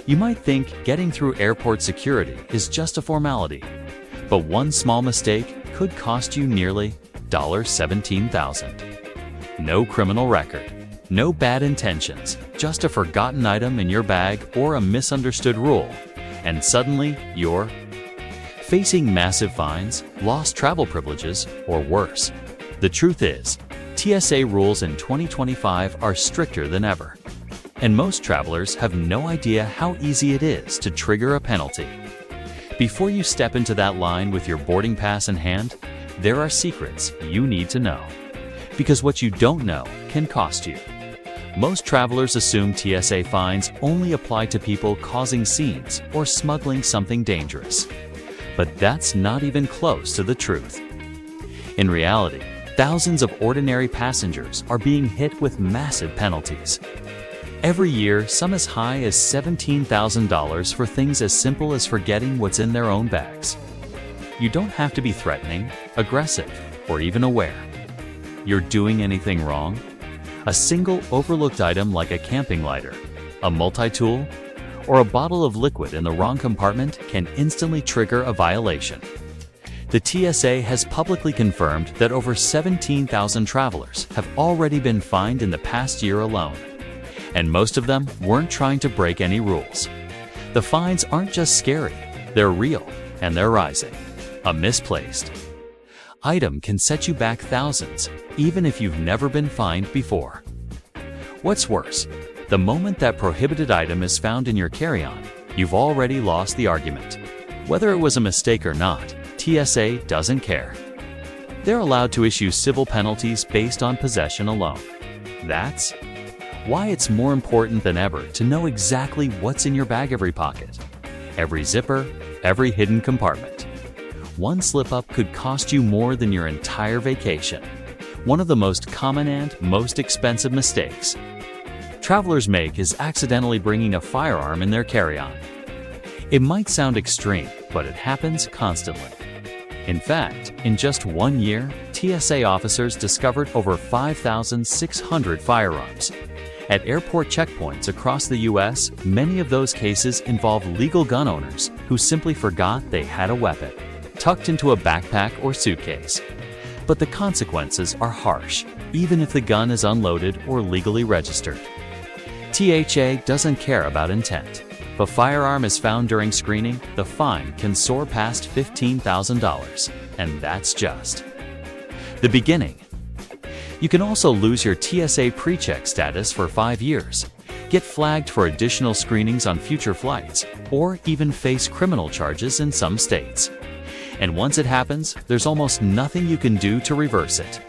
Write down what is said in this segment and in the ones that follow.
You might think getting through airport security is just a formality, but one small mistake could cost you nearly $17,000. No criminal record, no bad intentions, just a forgotten item in your bag or a misunderstood rule, and suddenly you're facing massive fines, lost travel privileges, or worse. The truth is, TSA rules in 2025 are stricter than ever, and most travelers have no idea how easy it is to trigger a penalty. Before you step into that line with your boarding pass in hand, there are secrets you need to know, because what you don't know can cost you. Most travelers assume TSA fines only apply to people causing scenes or smuggling something dangerous. But that's not even close to the truth. In reality, thousands of ordinary passengers are being hit with massive penalties. Every year, some as high as $17,000 for things as simple as forgetting what's in their own bags. You don't have to be threatening, aggressive, or even aware. You're doing anything wrong? A single overlooked item like a camping lighter, a multi-tool, or a bottle of liquid in the wrong compartment can instantly trigger a violation. The TSA has publicly confirmed that over 17,000 travelers have already been fined in the past year alone. And most of them weren't trying to break any rules. The fines aren't just scary, they're real, and they're rising. A misplaced item can set you back thousands, even if you've never been fined before. What's worse, the moment that prohibited item is found in your carry-on, you've already lost the argument. Whether it was a mistake or not, TSA doesn't care. They're allowed to issue civil penalties based on possession alone. That's why it's more important than ever to know exactly what's in your bag, every pocket, every zipper, every hidden compartment. One slip-up could cost you more than your entire vacation. One of the most common and most expensive mistakes travelers make is accidentally bringing a firearm in their carry-on. It might sound extreme, but it happens constantly. In fact, in just 1 year, TSA officers discovered over 5,600 firearms. At airport checkpoints across the U.S., many of those cases involve legal gun owners who simply forgot they had a weapon, tucked into a backpack or suitcase. But the consequences are harsh, even if the gun is unloaded or legally registered. TSA doesn't care about intent. If a firearm is found during screening, the fine can soar past $15,000, and that's just the beginning. You can also lose your TSA pre-check status for 5 years, get flagged for additional screenings on future flights, or even face criminal charges in some states. And once it happens, there's almost nothing you can do to reverse it.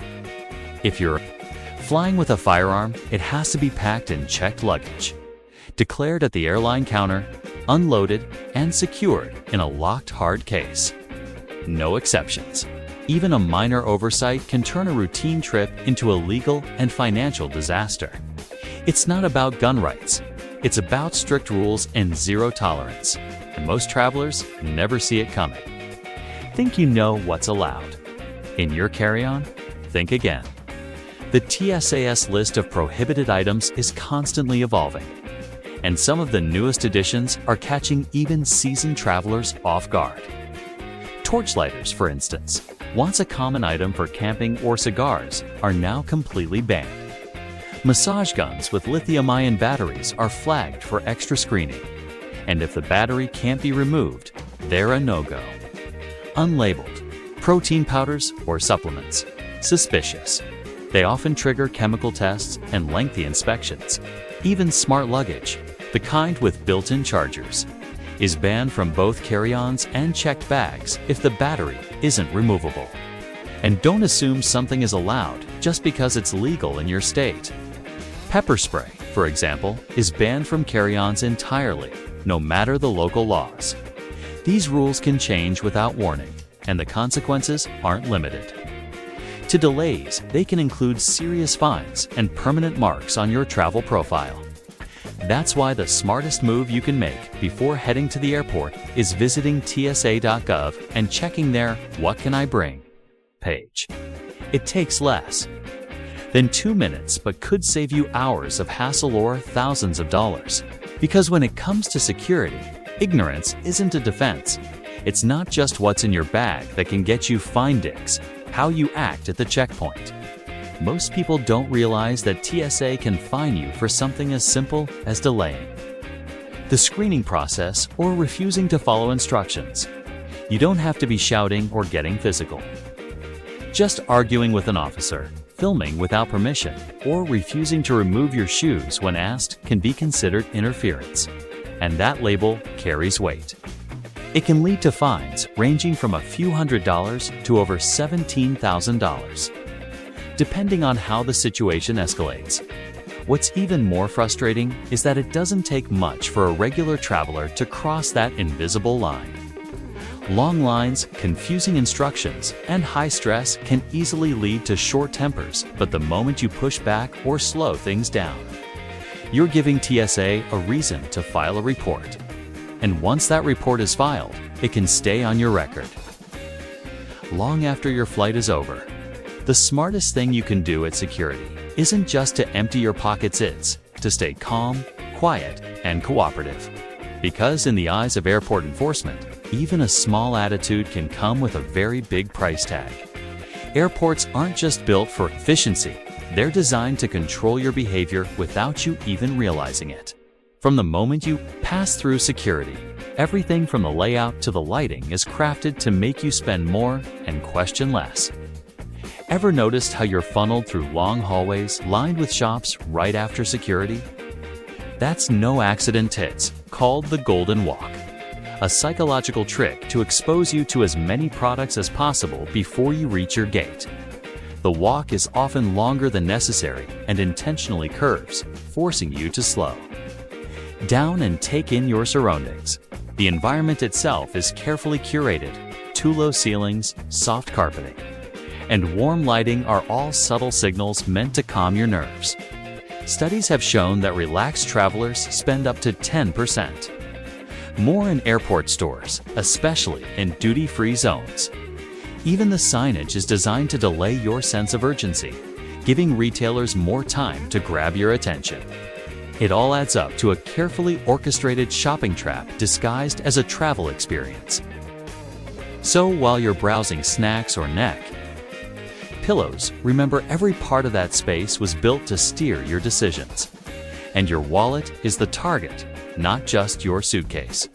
If you're flying with a firearm, it has to be packed in checked luggage, declared at the airline counter, unloaded, and secured in a locked hard case. No exceptions. Even a minor oversight can turn a routine trip into a legal and financial disaster. It's not about gun rights. It's about strict rules and zero tolerance. And most travelers never see it coming. Think you know what's allowed. In your carry-on? Think again. The TSA's list of prohibited items is constantly evolving, and some of the newest additions are catching even seasoned travelers off guard. Torchlighters, for instance, once a common item for camping or cigars, are now completely banned. Massage guns with lithium-ion batteries are flagged for extra screening, and if the battery can't be removed, they're a no-go. Unlabeled protein powders or supplements, suspicious. They often trigger chemical tests and lengthy inspections. Even smart luggage, the kind with built-in chargers, is banned from both carry-ons and checked bags if the battery isn't removable. And don't assume something is allowed just because it's legal in your state. Pepper spray, for example, is banned from carry-ons entirely, no matter the local laws. These rules can change without warning, and the consequences aren't limited to delays. They can include serious fines and permanent marks on your travel profile. That's why the smartest move you can make before heading to the airport is visiting TSA.gov and checking their "What can I bring?" page. It takes less than 2 minutes but could save you hours of hassle or thousands of dollars. Because when it comes to security, ignorance isn't a defense. It's not just what's in your bag that can get you fine dicks, how you act at the checkpoint. Most people don't realize that TSA can fine you for something as simple as delaying the screening process or refusing to follow instructions. You don't have to be shouting or getting physical. Just arguing with an officer, filming without permission, or refusing to remove your shoes when asked can be considered interference, and that label carries weight. It can lead to fines ranging from a few $100s to over $17,000, depending on how the situation escalates. What's even more frustrating is that it doesn't take much for a regular traveler to cross that invisible line. Long lines, confusing instructions, and high stress can easily lead to short tempers, but the moment you push back or slow things down, you're giving TSA a reason to file a report. And once that report is filed, it can stay on your record long after your flight is over. The smartest thing you can do at security isn't just to empty your pockets, it's to stay calm, quiet, and cooperative. Because in the eyes of airport enforcement, even a small attitude can come with a very big price tag. Airports aren't just built for efficiency, they're designed to control your behavior without you even realizing it. From the moment you pass through security, everything from the layout to the lighting is crafted to make you spend more and question less. Ever noticed how you're funneled through long hallways lined with shops right after security? That's no accident. It's called the Golden Walk, a psychological trick to expose you to as many products as possible before you reach your gate. The walk is often longer than necessary and intentionally curves, forcing you to slow down and take in your surroundings. The environment itself is carefully curated. Too low ceilings, soft carpeting, and warm lighting are all subtle signals meant to calm your nerves. Studies have shown that relaxed travelers spend up to 10% more in airport stores, especially in duty-free zones. Even the signage is designed to delay your sense of urgency, giving retailers more time to grab your attention. It all adds up to a carefully orchestrated shopping trap disguised as a travel experience. So while you're browsing snacks or neck pillows, remember every part of that space was built to steer your decisions. And your wallet is the target, not just your suitcase.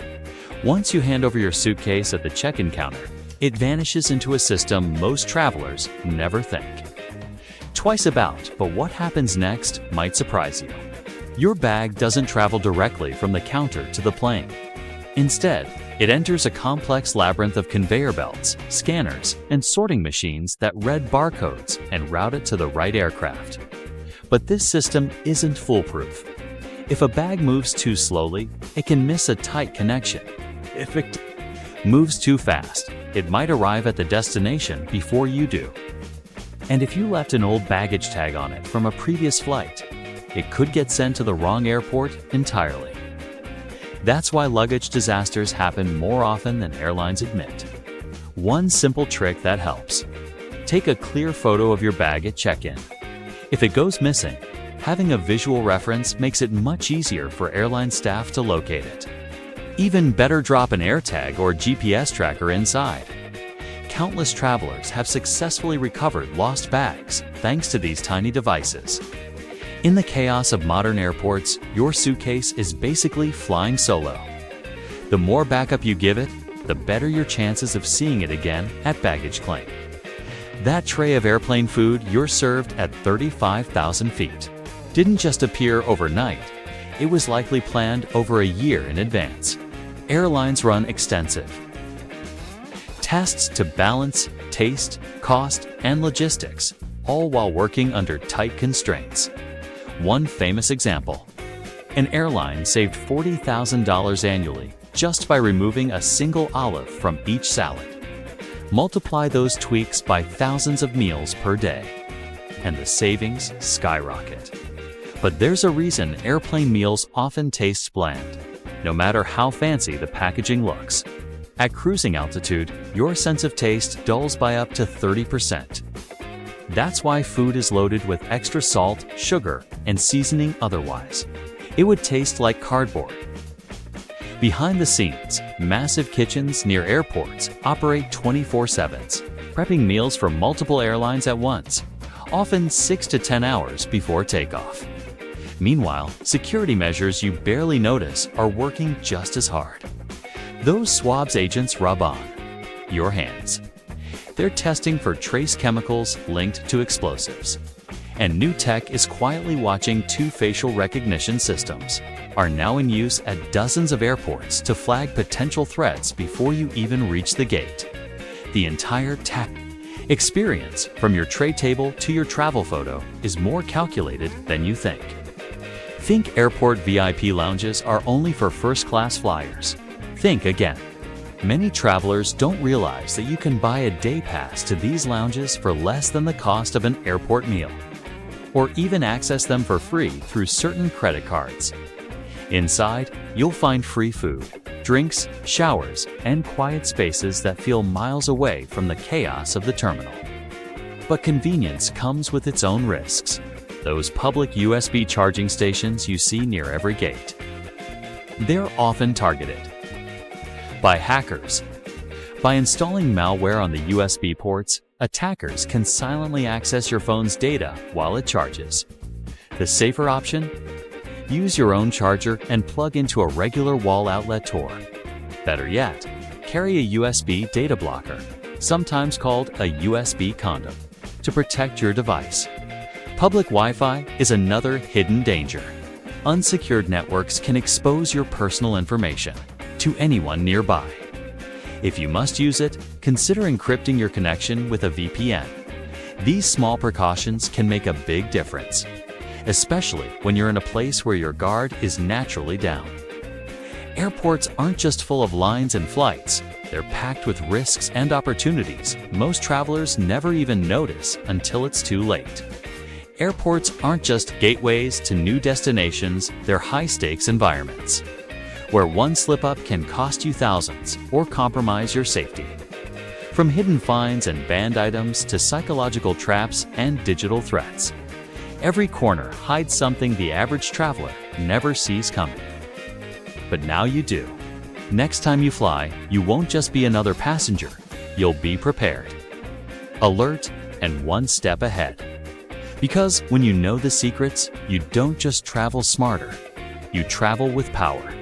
Once you hand over your suitcase at the check-in counter, it vanishes into a system most travelers never think twice about, but what happens next might surprise you. Your bag doesn't travel directly from the counter to the plane. Instead, it enters a complex labyrinth of conveyor belts, scanners, and sorting machines that read barcodes and route it to the right aircraft. But this system isn't foolproof. If a bag moves too slowly, it can miss a tight connection. If it moves too fast, it might arrive at the destination before you do. And if you left an old baggage tag on it from a previous flight, it could get sent to the wrong airport entirely. That's why luggage disasters happen more often than airlines admit. One simple trick that helps: take a clear photo of your bag at check-in. If it goes missing, having a visual reference makes it much easier for airline staff to locate it. Even better, drop an AirTag or GPS tracker inside. Countless travelers have successfully recovered lost bags thanks to these tiny devices. In the chaos of modern airports, your suitcase is basically flying solo. The more backup you give it, the better your chances of seeing it again at baggage claim. That tray of airplane food you're served at 35,000 feet didn't just appear overnight. It was likely planned over a year in advance. Airlines run extensive tests to balance taste, cost, and logistics, all while working under tight constraints. One famous example: an airline saved $40,000 annually just by removing a single olive from each salad. Multiply those tweaks by thousands of meals per day, and the savings skyrocket. But there's a reason airplane meals often taste bland, no matter how fancy the packaging looks. At cruising altitude, your sense of taste dulls by up to 30%. That's why food is loaded with extra salt, sugar, and seasoning otherwise. It would taste like cardboard. Behind the scenes, massive kitchens near airports operate 24/7, prepping meals for multiple airlines at once, often 6 to 10 hours before takeoff. Meanwhile, security measures you barely notice are working just as hard. Those swabs agents rub on your hands. They're testing for trace chemicals linked to explosives. And new tech is quietly watching. 2 facial recognition systems are now in use at dozens of airports to flag potential threats before you even reach the gate. The entire tech experience, from your tray table to your travel photo, is more calculated than you think. Think airport VIP lounges are only for first-class flyers. Think again. Many travelers don't realize that you can buy a day pass to these lounges for less than the cost of an airport meal, or even access them for free through certain credit cards. Inside, you'll find free food, drinks, showers, and quiet spaces that feel miles away from the chaos of the terminal. But convenience comes with its own risks. Those public USB charging stations you see near every gate. They're often targeted by hackers. By installing malware on the USB ports, attackers can silently access your phone's data while it charges. The safer option? Use your own charger and plug into a regular wall outlet Tor. Better yet, carry a USB data blocker, sometimes called a USB condom, to protect your device. Public Wi-Fi is another hidden danger. Unsecured networks can expose your personal information to anyone nearby. If you must use it, consider encrypting your connection with a VPN. These small precautions can make a big difference, especially when you're in a place where your guard is naturally down. Airports aren't just full of lines and flights, they're packed with risks and opportunities most travelers never even notice until it's too late. Airports aren't just gateways to new destinations, they're high-stakes environments, where one slip-up can cost you thousands or compromise your safety. From hidden fines and banned items to psychological traps and digital threats, every corner hides something the average traveler never sees coming. But now you do. Next time you fly, you won't just be another passenger, you'll be prepared, alert, and one step ahead. Because when you know the secrets, you don't just travel smarter, you travel with power.